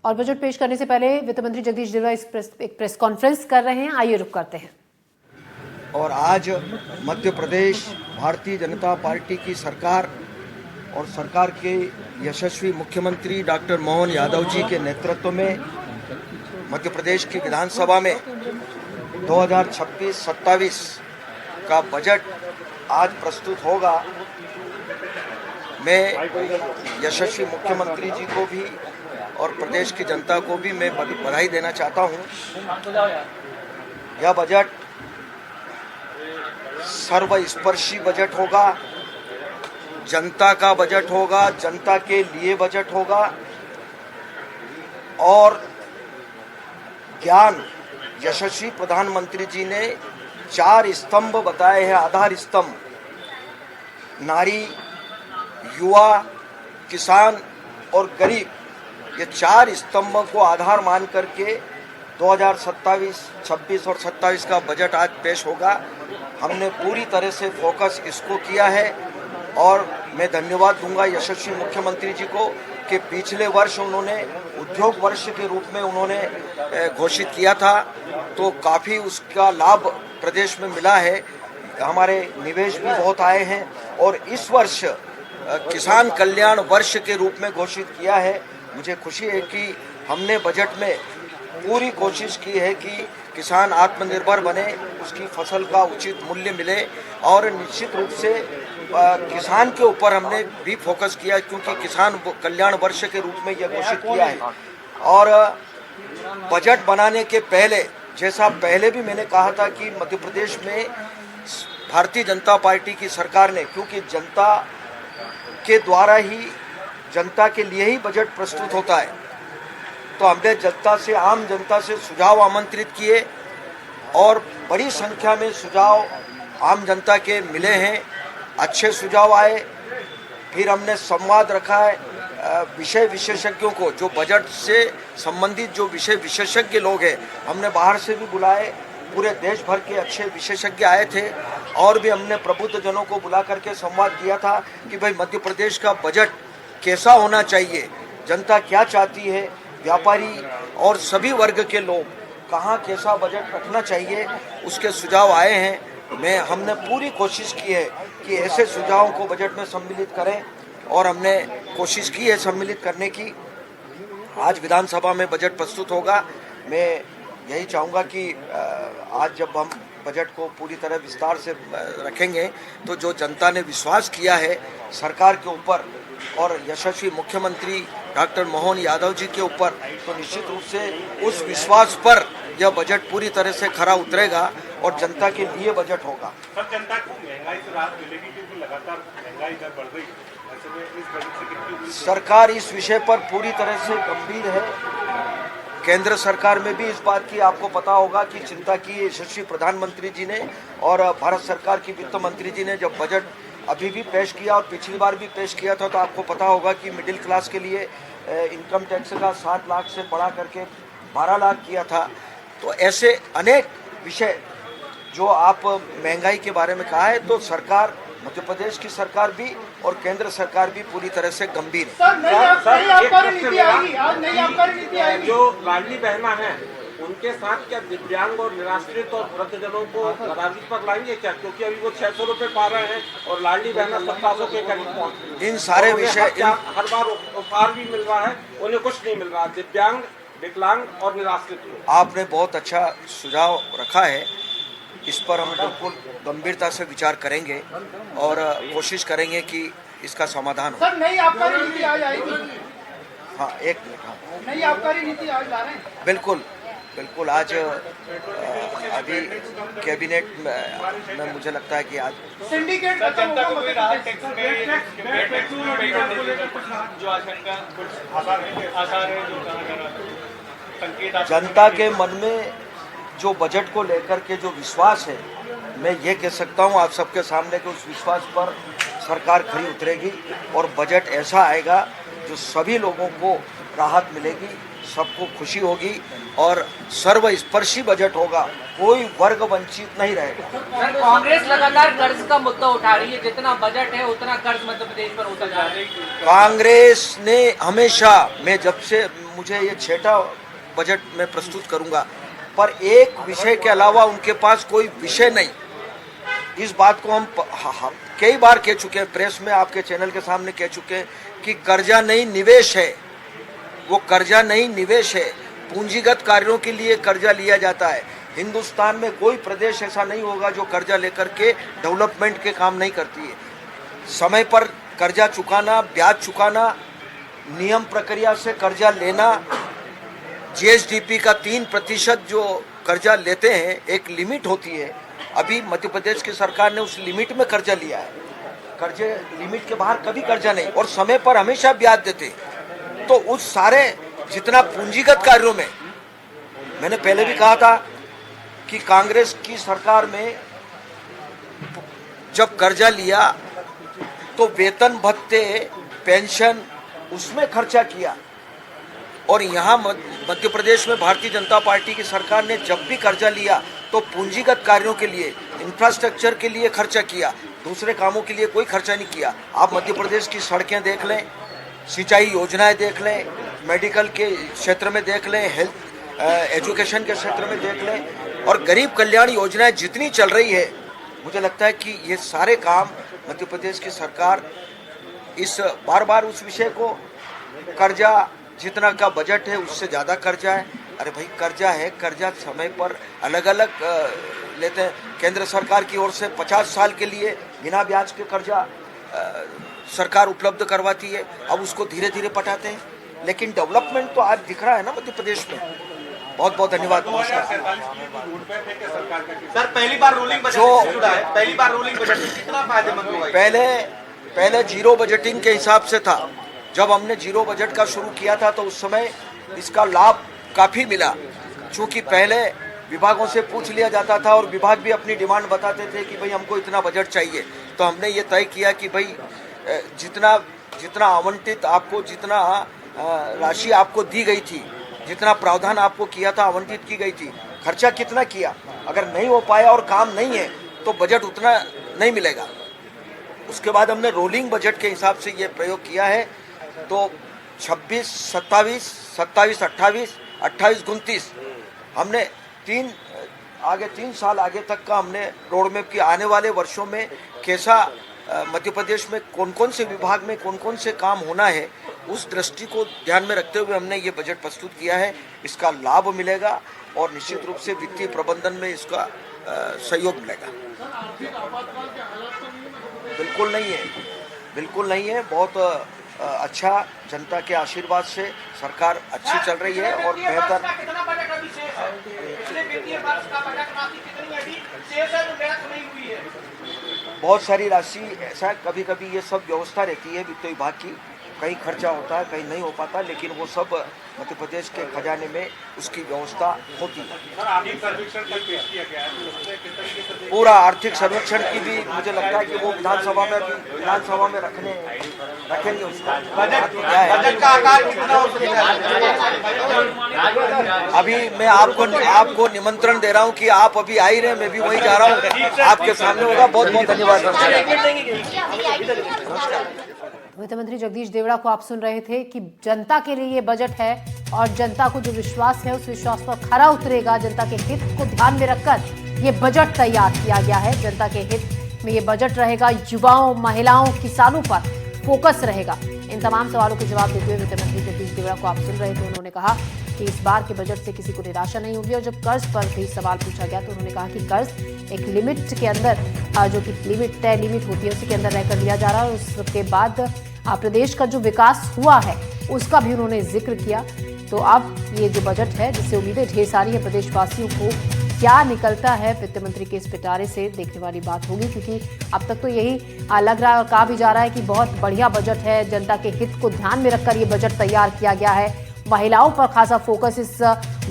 और बजट पेश करने से पहले वित्त मंत्री जगदीश देवड़ा एक प्रेस कॉन्फ्रेंस कर रहे हैं। आइए रुक करते हैं। और आज मध्य प्रदेश भारतीय जनता पार्टी की सरकार और सरकार के यशस्वी मुख्यमंत्री डॉक्टर मोहन यादव जी के नेतृत्व में मध्य प्रदेश की विधानसभा में 2026-27 का बजट आज प्रस्तुत होगा। मैं यशस्वी मुख्यमंत्री जी को भी और प्रदेश की जनता को भी मैं बधाई देना चाहता हूं। यह बजट सर्वस्पर्शी बजट होगा, जनता का बजट होगा, जनता के लिए बजट होगा और ज्ञान यशस्वी प्रधानमंत्री जी ने 4 स्तंभ बताए हैं, आधार स्तंभ। नारी, युवा, किसान और गरीब, ये 4 स्तंभ को आधार मान करके 2027, 26 और 27 का बजट आज पेश होगा। हमने पूरी तरह से फोकस इसको किया है और मैं धन्यवाद दूंगा यशस्वी मुख्यमंत्री जी को कि पिछले वर्ष उन्होंने उद्योग वर्ष के रूप में उन्होंने घोषित किया था, तो काफ़ी उसका लाभ प्रदेश में मिला है। हमारे निवेश भी बहुत आए हैं और इस वर्ष किसान कल्याण वर्ष के रूप में घोषित किया है। मुझे खुशी है कि हमने बजट में पूरी कोशिश की है कि किसान आत्मनिर्भर बने, उसकी फसल का उचित मूल्य मिले और निश्चित रूप से किसान के ऊपर हमने भी फोकस किया क्योंकि किसान कल्याण वर्ष के रूप में यह घोषित किया है। और बजट बनाने के पहले, जैसा पहले भी मैंने कहा था कि मध्य प्रदेश में भारतीय जनता पार्टी की सरकार ने, क्योंकि जनता के द्वारा ही, जनता के लिए ही बजट प्रस्तुत होता है, तो हमने जनता से, आम जनता से सुझाव आमंत्रित किए और बड़ी संख्या में सुझाव आम जनता के मिले हैं। अच्छे सुझाव आए। फिर हमने संवाद रखा है विषय विशेषज्ञों को, जो बजट से संबंधित जो विषय विशेषज्ञ लोग हैं, हमने बाहर से भी बुलाए। पूरे देश भर के अच्छे विशेषज्ञ आए थे और भी हमने प्रबुद्ध जनों को बुला करके संवाद किया था कि भाई मध्य प्रदेश का बजट कैसा होना चाहिए, जनता क्या चाहती है, व्यापारी और सभी वर्ग के लोग कहाँ कैसा बजट रखना चाहिए, उसके सुझाव आए हैं। हमने पूरी कोशिश की है कि ऐसे सुझावों को बजट में सम्मिलित करें और हमने कोशिश की है सम्मिलित करने की। आज विधानसभा में बजट प्रस्तुत होगा। मैं यही चाहूँगा कि आज जब हम बजट को पूरी तरह विस्तार से रखेंगे तो जो जनता ने विश्वास किया है सरकार के ऊपर और यशस्वी मुख्यमंत्री डॉक्टर मोहन यादव जी के ऊपर, तो निश्चित रूप से उस विश्वास पर यह बजट पूरी तरह से खरा उतरेगा और जनता के लिए बजट होगा। सर, जनता को महंगाई से राहत मिलेगी क्योंकि लगातार महंगाई दर बढ़ रही है, ऐसे में इस बजट से कितनी सरकार इस विषय पर पूरी तरह से गंभीर है। केंद्र सरकार में भी इस बात की आपको पता होगा कि चिंता की यशस्वी प्रधानमंत्री जी ने और भारत सरकार की वित्त मंत्री जी ने जब बजट अभी भी पेश किया और पिछली बार भी पेश किया था, तो आपको पता होगा कि मिडिल क्लास के लिए इनकम टैक्स का 7 लाख से बढ़ा करके 12 लाख किया था। तो ऐसे अनेक विषय जो आप महंगाई के बारे में कहा है, तो सरकार, मध्य प्रदेश की सरकार भी और केंद्र सरकार भी पूरी तरह से गंभीर है। जो लाडली बहना है उनके साथ क्या दिव्यांग और निराश्रित और वृद्धजनों को राजनीति पर लाएंगे क्या, क्योंकि अभी वो 600 रुपए पा रहे हैं और लाडली बहना 1700 के करीब पहुंच रही है। इन सारे विषय हर बार उपहार भी मिल रहा है, उन्हें कुछ नहीं मिल रहा। दिव्यांग, विकलांग और निराश्रित लोग। आपने बहुत अच्छा सुझाव रखा है, इस पर हम बिल्कुल गंभीरता से विचार करेंगे और कोशिश करेंगे कि इसका समाधान हो। सर, नई आबकारी नीति आज आएगी। हाँ, एक मिनट। हाँ, नई आबकारी नीति आज ला रहे हैं। बिल्कुल बिल्कुल। आज अभी कैबिनेट में मुझे लगता है कि आज सिंडिकेट जनता को भी राहत टैक्स में जो आशंका आसार है, जो कहा जा रहा है, संकेत जनता के मन में जो बजट को लेकर के जो विश्वास है, मैं ये कह सकता हूँ आप सबके सामने कि उस विश्वास पर सरकार खरी उतरेगी और बजट ऐसा आएगा जो सभी लोगों को राहत मिलेगी, सबको खुशी होगी और सर्वस्पर्शी बजट होगा, कोई वर्ग वंचित नहीं रहेगा। सर, कांग्रेस लगातार कर्ज का मुद्दा उठा रही है, जितना बजट है उतना कर्ज मध्य प्रदेश पर होता जा रहा है। कांग्रेस ने हमेशा, मैं जब से, मुझे ये 6ठा बजट में प्रस्तुत करूंगा, पर एक विषय के अलावा उनके पास कोई विषय नहीं। इस बात को हम कई बार कह चुके हैं, प्रेस में आपके चैनल के सामने कह चुके हैं कि कर्जा नहीं निवेश है। वो कर्जा नहीं निवेश है, पूंजीगत कार्यों के लिए कर्जा लिया जाता है। हिंदुस्तान में कोई प्रदेश ऐसा नहीं होगा जो कर्जा लेकर के डेवलपमेंट के काम नहीं करती है। समय पर कर्जा चुकाना, ब्याज चुकाना, नियम प्रक्रिया से कर्जा लेना, जीएसडीपी का 3% जो कर्जा लेते हैं, एक लिमिट होती है। अभी मध्य प्रदेश की सरकार ने उस लिमिट में कर्जा लिया है, कर्जे लिमिट के बाहर कभी कर्जा नहीं, और समय पर हमेशा ब्याज देते। तो उस सारे जितना पूंजीगत कार्यों में, मैंने पहले भी कहा था कि कांग्रेस की सरकार में जब कर्जा लिया तो वेतन भत्ते, पेंशन, उसमें खर्चा किया। और यहाँ मध्य प्रदेश में भारतीय जनता पार्टी की सरकार ने जब भी कर्जा लिया तो पूंजीगत कार्यों के लिए, इंफ्रास्ट्रक्चर के लिए खर्चा किया, दूसरे कामों के लिए कोई खर्चा नहीं किया। आप मध्य प्रदेश की सड़कें देख लें, सिंचाई योजनाएं देख लें, मेडिकल के क्षेत्र में देख लें, हेल्थ एजुकेशन के क्षेत्र में देख लें, और गरीब कल्याण योजनाएं जितनी चल रही है, मुझे लगता है कि ये सारे काम मध्य प्रदेश की सरकार इस बार बार उस विषय को, कर्जा जितना का बजट है उससे ज़्यादा कर्जा है। अरे भाई, कर्जा है, कर्जा समय पर अलग अलग लेते हैं। केंद्र सरकार की ओर से 50 साल के लिए बिना ब्याज के कर्जा सरकार उपलब्ध करवाती है, अब उसको धीरे धीरे पटाते हैं। लेकिन डेवलपमेंट तो आज दिख रहा है ना मध्य प्रदेश में। बहुत बहुत धन्यवाद। सर, पहली बार रूलिंग बजट जुड़ा है, पहली बार रूलिंग बजट कितना फायदेमंद होगा? पहले जीरो बजटिंग के हिसाब से था। जब हमने जीरो बजट का शुरू किया था तो उस समय इसका लाभ काफ़ी मिला, चूँकि पहले विभागों से पूछ लिया जाता था और विभाग भी अपनी डिमांड बताते थे कि भाई हमको इतना बजट चाहिए। तो हमने ये तय किया कि भाई जितना आवंटित आपको, जितना राशि आपको दी गई थी, जितना प्रावधान आपको किया था, आवंटित की गई थी, खर्चा कितना किया, अगर नहीं हो पाया और काम नहीं है तो बजट उतना नहीं मिलेगा। उसके बाद हमने रोलिंग बजट के हिसाब से ये प्रयोग किया है। तो 26, 27, 27, 28, 28, 29 हमने 3 साल आगे तक का हमने रोड मैप किया। आने वाले वर्षों में कैसा मध्य प्रदेश में कौन कौन से विभाग में कौन कौन से काम होना है, उस दृष्टि को ध्यान में रखते हुए हमने ये बजट प्रस्तुत किया है। इसका लाभ मिलेगा और निश्चित रूप से वित्तीय प्रबंधन में इसका सहयोग मिलेगा। बिल्कुल नहीं है, बिल्कुल नहीं है। बहुत अच्छा, जनता के आशीर्वाद से सरकार अच्छी चल रही है और बेहतर। बहुत सारी राशि, ऐसा कभी कभी ये सब व्यवस्था रहती है वित्त विभाग की, कहीं खर्चा होता है, कहीं नहीं हो पाता, लेकिन वो सब मध्य प्रदेश के खजाने में उसकी व्यवस्था होती है। पूरा आर्थिक सर्वेक्षण की भी मुझे लगता है कि वो विधानसभा में रखेंगे उसका। बजट का आकार कितना हो सकेगा? अभी मैं आपको निमंत्रण दे रहा हूँ कि आप अभी आ ही रहे, मैं भी वहीं जा रहा हूँ, आपके सामने होगा। बहुत बहुत धन्यवाद। वित्त मंत्री जगदीश देवड़ा को आप सुन रहे थे कि जनता के लिए ये बजट है और जनता को जो विश्वास है उस विश्वास पर खरा उतरेगा। जनता के हित को ध्यान में रखकर ये बजट तैयार किया गया है। जनता के हित में ये बजट रहेगा, युवाओं, महिलाओं, किसानों पर फोकस रहेगा। इन तमाम सवालों के जवाब देते हुए वित्त मंत्री जगदीश देवड़ा को आप सुन रहे थे। उन्होंने कहा कि इस बार के बजट से किसी को निराशा नहीं होगी। और जब कर्ज पर भी सवाल पूछा गया तो उन्होंने कहा कि कर्ज एक लिमिट के अंदर, जो कि तय लिमिट होती है, उसी के अंदर रहकर लिया जा रहा है। उसके बाद प्रदेश का जो विकास हुआ है उसका भी उन्होंने जिक्र किया। तो अब ये जो बजट है, जिससे उम्मीदें ढेर सारी है, प्रदेशवासियों को क्या निकलता है वित्त मंत्री के इस पिटारे से देखने वाली बात होगी, क्योंकि अब तक तो यही लग रहा है और कहा भी जा रहा है कि बहुत बढ़िया बजट है, जनता के हित को ध्यान में रखकर ये बजट तैयार किया गया है। महिलाओं पर खासा फोकस इस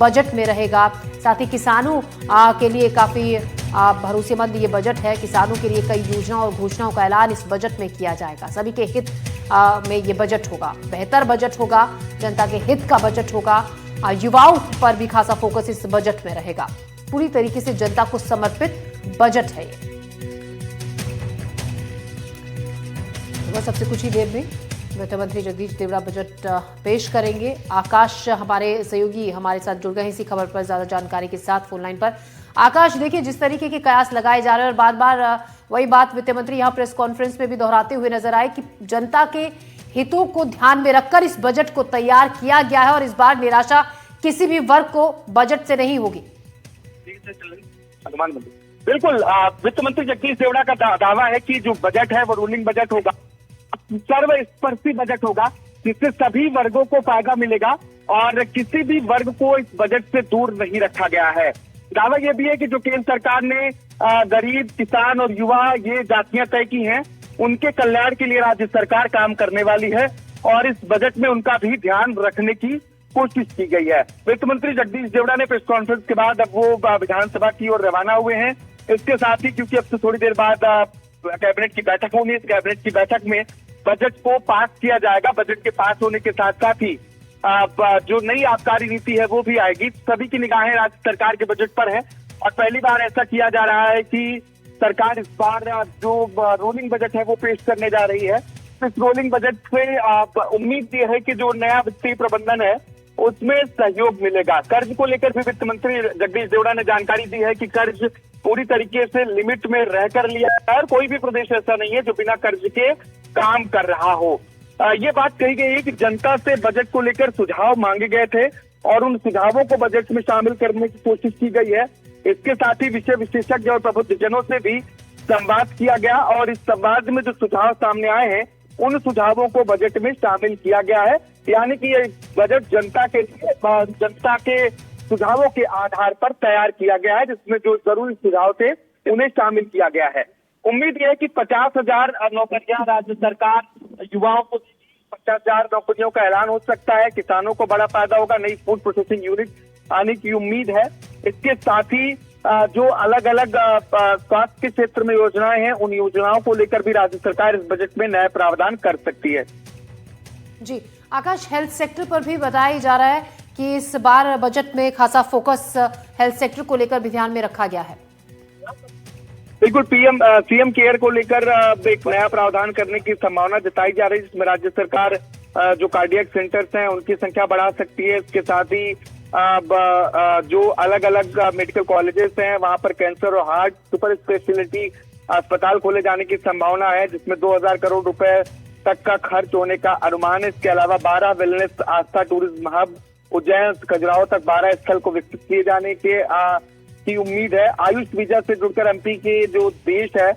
बजट में रहेगा। साथ ही किसानों के लिए काफ़ी भरोसेमंद ये बजट है। किसानों के लिए कई योजनाओं और घोषणाओं का ऐलान इस बजट में किया जाएगा। सभी के हित में ये बजट होगा। बेहतर बजट होगा, जनता के हित का बजट होगा। युवाओं पर भी खासा फोकस इस बजट में रहेगा। पूरी तरीके से जनता को समर्पित बजट है ये। बस सबसे कुछ ही देर में वित्त मंत्री जगदीश देवड़ा बजट पेश करेंगे। आकाश हमारे सहयोगी हमारे साथ जुड़ गए हैं इसी खबर पर ज्यादा जानकारी के साथ फोन लाइन पर। आकाश, देखिए जिस तरीके के कयास लगाए जा रहे हैं और बार बार वही बात वित्त मंत्री यहाँ प्रेस कॉन्फ्रेंस में भी दोहराते हुए नजर आए कि जनता के हितों को ध्यान में रखकर इस बजट को तैयार किया गया है और इस बार निराशा किसी भी वर्ग को बजट से नहीं होगी। बिल्कुल, वित्त मंत्री जगदीश देवड़ा का दावा है कि जो बजट है वो रूलिंग बजट होगा, सर्वस्पर्शी बजट होगा, जिससे सभी वर्गों को फायदा मिलेगा और किसी भी वर्ग को इस बजट से दूर नहीं रखा गया है। दावा यह भी है कि जो केंद्र सरकार ने गरीब, किसान और युवा ये जातियां तय की हैं, उनके कल्याण के लिए राज्य सरकार काम करने वाली है और इस बजट में उनका भी ध्यान रखने की कोशिश की गई है। वित्त मंत्री जगदीश देवड़ा ने प्रेस कॉन्फ्रेंस के बाद अब वो विधानसभा की ओर रवाना हुए हैं। इसके साथ ही क्योंकि अब से थोड़ी देर बाद कैबिनेट की बैठक होगी, इस कैबिनेट की बैठक में बजट को पास किया जाएगा। बजट के पास होने के साथ साथ ही जो नई आबकारी नीति है वो भी आएगी। सभी की निगाहें राज्य सरकार के बजट पर है और पहली बार ऐसा किया जा रहा है कि सरकार इस बार जो रोलिंग बजट है वो पेश करने जा रही है। इस रोलिंग बजट से उम्मीद ये है कि जो नया वित्तीय प्रबंधन है उसमें सहयोग मिलेगा। कर्ज को लेकर भी वित्त मंत्री जगदीश देवड़ा ने जानकारी दी है कि कर्ज पूरी तरीके से लिमिट में रहकर लिया है और कोई भी प्रदेश ऐसा नहीं है जो बिना कर्ज के काम कर रहा हो। ये बात कही गई है कि जनता से बजट को लेकर सुझाव मांगे गए थे और उन सुझावों को बजट में शामिल करने की कोशिश की गई है। इसके साथ ही विषय विशेषज्ञ और प्रबुद्धजनों से भी संवाद किया गया और इस संवाद में जो सुझाव सामने आए हैं उन सुझावों को बजट में शामिल किया गया है। यानी कि ये बजट जनता के सुझावों के आधार पर तैयार किया गया है, जिसमें जो जरूरी सुझाव थे उन्हें शामिल किया गया है। उम्मीद यह है कि 50,000 नौकरियां राज्य सरकार युवाओं को 50,000 नौकरियों का ऐलान हो सकता है। किसानों को बड़ा फायदा होगा, नई फूड प्रोसेसिंग यूनिट आने की उम्मीद है। इसके साथ ही जो अलग अलग स्वास्थ्य के क्षेत्र में योजनाएं हैं उन योजनाओं को लेकर भी राज्य सरकार इस बजट में नया प्रावधान कर सकती है। जी आकाश, हेल्थ सेक्टर पर भी बताया जा रहा है कि इस बार बजट में खासा फोकस हेल्थ सेक्टर को लेकर भी ध्यान में रखा गया है। बिल्कुल, सीएम केयर को लेकर एक नया प्रावधान करने की संभावना जताई जा रही है, जिसमें राज्य सरकार जो कार्डियक सेंटर्स हैं उनकी संख्या बढ़ा सकती है। इसके साथ ही जो अलग अलग मेडिकल कॉलेजेस हैं वहां पर कैंसर और हार्ट सुपर स्पेशलिटी अस्पताल खोले जाने की संभावना है, जिसमें 2000 करोड़ रुपए तक का खर्च होने का अनुमान है। इसके अलावा 12 वेलनेस आस्था टूरिज्म हब उज्जैन खजुराहो तक 12 स्थल को विकसित किए जाने की उम्मीद है। आयुष वीजा से जुड़कर एमपी के जो देश है,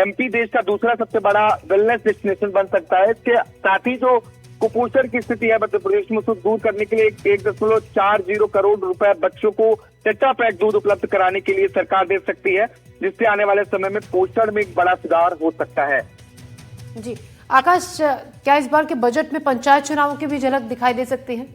एमपी देश का दूसरा सबसे बड़ा वेलनेस डेस्टिनेशन बन सकता है। इसके साथ ही जो कुपोषण की स्थिति है मध्य प्रदेश में उसको दूर करने के लिए 1.40 करोड़ रुपए बच्चों को टेट्रा पैक दूध उपलब्ध कराने के लिए सरकार दे सकती है, जिससे आने वाले समय में पोषण में एक बड़ा सुधार हो सकता है। जी आकाश, क्या इस बार के बजट में पंचायत चुनावों की भी झलक दिखाई दे सकती है?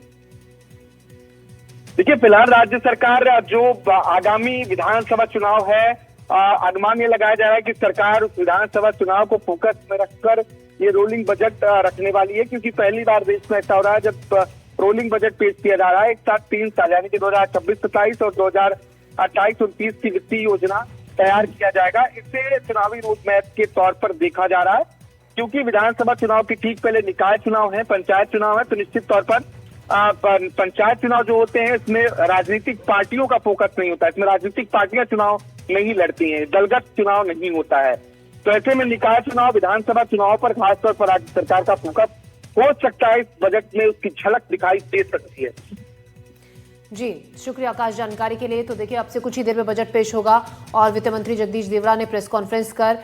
देखिए, फिलहाल राज्य सरकार जो आगामी विधानसभा चुनाव है, अनुमान ये लगाया जा रहा है कि सरकार उस विधानसभा चुनाव को फोकस में रखकर ये रोलिंग बजट रखने वाली है, क्योंकि पहली बार देश में ऐसा हो रहा है जब रोलिंग बजट पेश किया जा रहा है। एक साथ 3 साल यानी कि 2026-27 और 2028-29 की वित्तीय योजना तैयार किया जाएगा। इसे चुनावी रोड मैप के तौर पर देखा जा रहा है, क्योंकि विधानसभा चुनाव के ठीक पहले निकाय चुनाव है, पंचायत चुनाव है, तो निश्चित तौर पर पंचायत चुनाव जो होते हैं इसमें राजनीतिक पार्टियों का फोकस नहीं होता, इसमें राजनीतिक पार्टियां चुनाव नहीं लड़ती हैं, दलगत चुनाव नहीं होता है। तो ऐसे में निकाय चुनाव, विधानसभा चुनाव पर खासतौर पर राज्य सरकार का फोकस हो सकता है, इस बजट में उसकी झलक दिखाई दे सकती है। जी शुक्रिया आकाश जानकारी के लिए। तो देखिए अब से कुछ ही देर में बजट पेश होगा और वित्त मंत्री जगदीश देवड़ा ने प्रेस कॉन्फ्रेंस कर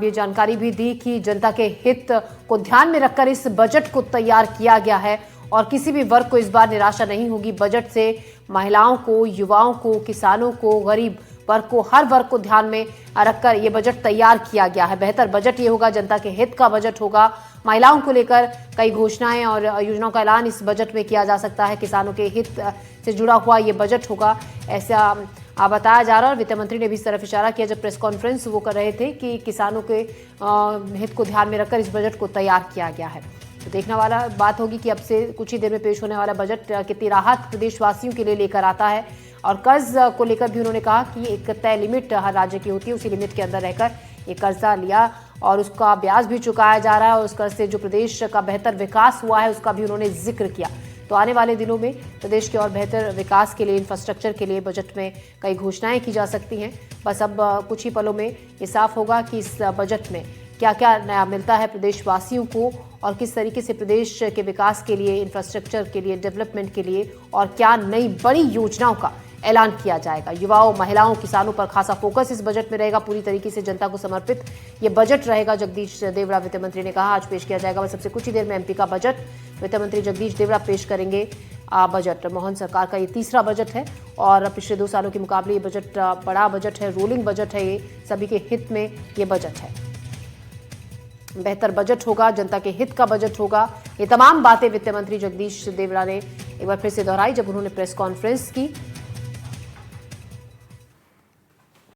ये जानकारी भी दी कि जनता के हित को ध्यान में रखकर इस बजट को तैयार किया गया है और किसी भी वर्ग को इस बार निराशा नहीं होगी। बजट से महिलाओं को, युवाओं को, किसानों को, गरीब वर्ग को, हर वर्ग को ध्यान में रखकर ये बजट तैयार किया गया है। बेहतर बजट ये होगा, जनता के हित का बजट होगा। महिलाओं को लेकर कई घोषणाएं और योजनाओं का ऐलान इस बजट में किया जा सकता है। किसानों के हित से जुड़ा हुआ ये बजट होगा, ऐसा बताया जा रहा है। और वित्त मंत्री ने भी इस तरफ इशारा किया जब प्रेस कॉन्फ्रेंस वो कर रहे थे कि किसानों के हित को ध्यान में रखकर इस बजट को तैयार किया गया है। तो देखने वाला बात होगी कि अब से कुछ ही देर में पेश होने वाला बजट कितनी राहत प्रदेशवासियों के लिए लेकर आता है। और कर्ज को लेकर भी उन्होंने कहा कि एक तय लिमिट हर राज्य की होती है, उसी लिमिट के अंदर रहकर एक कर्जा लिया और उसका ब्याज भी चुकाया जा रहा है और उस कर्ज से जो प्रदेश का बेहतर विकास हुआ है उसका भी उन्होंने जिक्र किया। तो आने वाले दिनों में प्रदेश के और बेहतर विकास के लिए, इंफ्रास्ट्रक्चर के लिए बजट में कई घोषणाएं की जा सकती हैं। बस अब कुछ ही पलों में ये साफ होगा कि इस बजट में क्या क्या नया मिलता है प्रदेशवासियों को और किस तरीके से प्रदेश के विकास के लिए, इंफ्रास्ट्रक्चर के लिए, डेवलपमेंट के लिए और क्या नई बड़ी योजनाओं का ऐलान किया जाएगा। युवाओं, महिलाओं, किसानों पर खासा फोकस इस बजट में रहेगा। पूरी तरीके से जनता को समर्पित ये बजट रहेगा। जगदीश देवड़ा वित्त मंत्री ने कहा आज पेश किया जाएगा। बस सबसे कुछ ही देर में एमपी का बजट वित्त मंत्री जगदीश देवड़ा पेश करेंगे। बजट मोहन सरकार का ये तीसरा बजट है और पिछले 2 सालों के मुकाबले ये बजट बड़ा बजट है, रोलिंग बजट है। ये सभी के हित में ये बजट है। बेहतर बजट होगा, जनता के हित का बजट होगा। ये तमाम बातें वित्त मंत्री जगदीश देवड़ा ने एक बार फिर से दोहराई जब उन्होंने प्रेस कॉन्फ्रेंस की।